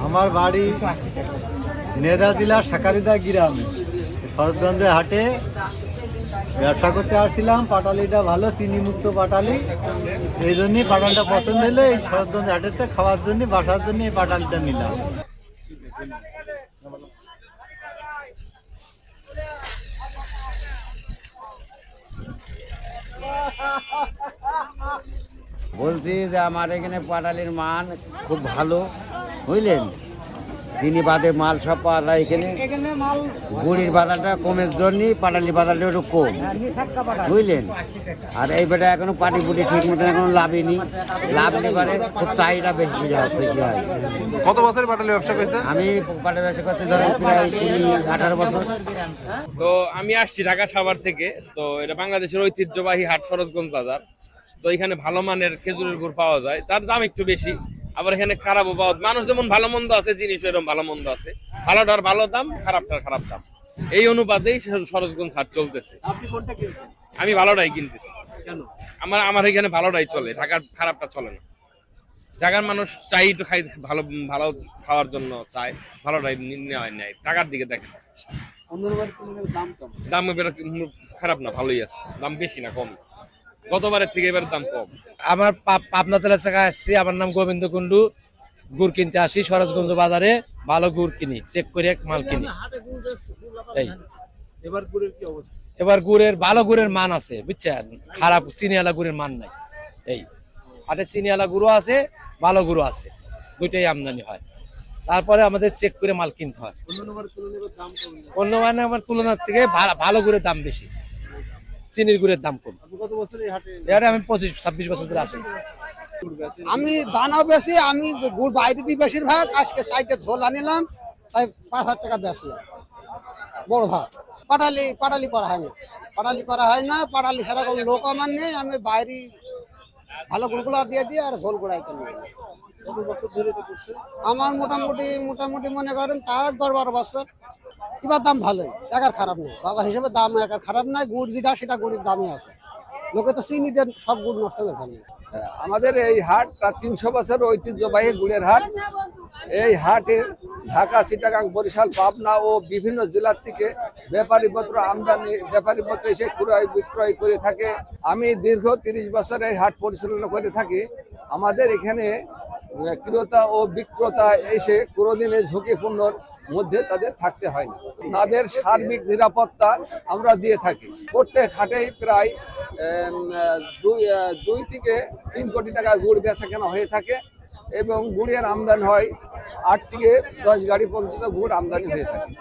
আমার বাড়ি নেদা জেলা সাকারিদা গ্রামে। শরৎগঞ্জের হাটে ব্যবসা করতে আসছিলাম। পাটালিটা ভালো, চিনিমুক্ত পাটালি, এই জন্যই পাটালটা পছন্দ হলে এই শরৎগঞ্জ হাটেতে খাওয়ার জন্য, বাসার জন্য এই পাটালিটা নিলাম। বলছি যে আমার এখানে পাটালির মান খুব ভালো, বুঝলেন। চিনি বাদে মাল সব পাওয়া যায় এখানে। গুড়ির বাজারটা কমের জন্য পাটালি বাজারটা একটু কম, বুঝলেন। আর এই বেটা এখনো পাটি পুটি ঠিক মতন এখনো লাভেনি, লাভ নিবারে খুব চাহিদা বেশি হয়। কত বছর পাটালি ব্যবসা করেছে? আমি পাটালি ব্যবসা করতে ধরেন প্রায় 18 বছর। তো আমি আসছি ঢাকা সাভার থেকে। তো এটা বাংলাদেশের ঐতিহ্যবাহী হাট শরৎগঞ্জ বাজার। তো এখানে ভালো মানের খেজুরের গুড় পাওয়া যায়, তার দাম একটু বেশি। আবার এখানে খারাপও পাওয়া, মানুষ যেমন ভালো মন্দ আছে, জিনিস এরকম ভালো মন্দ আছে। ভালোটার ভালো দাম, খারাপটার খারাপ দাম, এই অনুপাতেই শরৎগঞ্জ হাট চলতেছে। আপনি কোনটা কিনছেন? আমি ভালোটাই কিনতেছি। কেন? আমার এখানে ভালোটাই চলে, ঢাকার খারাপটা চলে না। ঢাকার মানুষ চাই একটু খাই, ভালো ভালো খাওয়ার জন্য চায়, ভালোটাই নেওয়া নেয়, টাকার দিকে দেখে। অন্যবার দাম কম? দাম এবার খারাপ না, ভালোই আছে, দাম বেশি না, কম। গতবারের থেকে এবার দাম কম। আমার পাবনা জেলা থেকে আসছি। আমার নাম গোবিন্দ কুন্ডু। গুড় কিনতে আসি শরৎগঞ্জ বাজারে, ভালো গুড় কিনি, চেক করে মাল কিনি। এই এবার গুড়ের কি অবস্থা? এবার ভালো গুড়ের মান আছে, বুঝছেন, খারাপ চিনিওয়ালা গুড়ের মান নাই। এই হাটে চিনিওয়ালা গুঁড়ো আছে, ভালো গুঁড়ো আছে, দুইটাই আমদানি হয়। তারপরে আমাদের চেক করে মাল কিনতে হয়। অন্য মানে আমার তুলনার থেকে ভালো গুড়ের দাম বেশি, চিনির গুড়ের দাম কম। আমি 25-26 বছর ধরে আসি। আমি দানাও বেশি, আমি গুড় বাইরে দিই বেশিরভাগ। আজকে সাইডে ধোল আনিলাম, তাই 5,000 টাকা বেচলাম। বড় ভাগ পাটালি করা হয় না, পাটালি সেরকম লোক আমার নেই। আমি বাইরে ভালো গুড়গুলা দিয়ে দিই আর ধোল গুড়াইতে নিই। আমার মোটামুটি মনে করেন তার 10-12 বছর। এবার দাম ভালোই, একার খারাপ নেই, বাজার হিসেবে দাম একার খারাপ নাই। গুড় যেটা সেটা গুড়ের দামই আছে। লোকে তো চিনি দেন, সব গুড় নষ্ট করে ফেলে। আমাদের এই হাটটা 300 বছর ঐতিহ্যবাহী গুড়ের হাট। এই হাটে ঢাকা, চিটাগাং, বরিশাল, পাবনা ও বিভিন্ন জেলার থেকে ব্যাপারীপত্র এসে ক্রয় বিক্রয় করে থাকে। আমি দীর্ঘ 30 বছর এই হাট পরিচালনা করে থাকি। আমাদের এখানে ক্রেতা ও বিক্রেতা এসে কোনোদিনের ঝুঁকিপূর্ণর মধ্যে তাদের থাকতে হয় না। তাদের সার্বিক নিরাপত্তা আমরা দিয়ে থাকি। প্রত্যেক হাটেই প্রায় 2 থেকে 3 কোটি টাকার গুড় বেচা কেনা হয়ে থাকে এবং গুড়ের আমদানি হয় 8 থেকে 10 গাড়ি পর্যন্ত গুড় আমদানি হয়ে থাকে।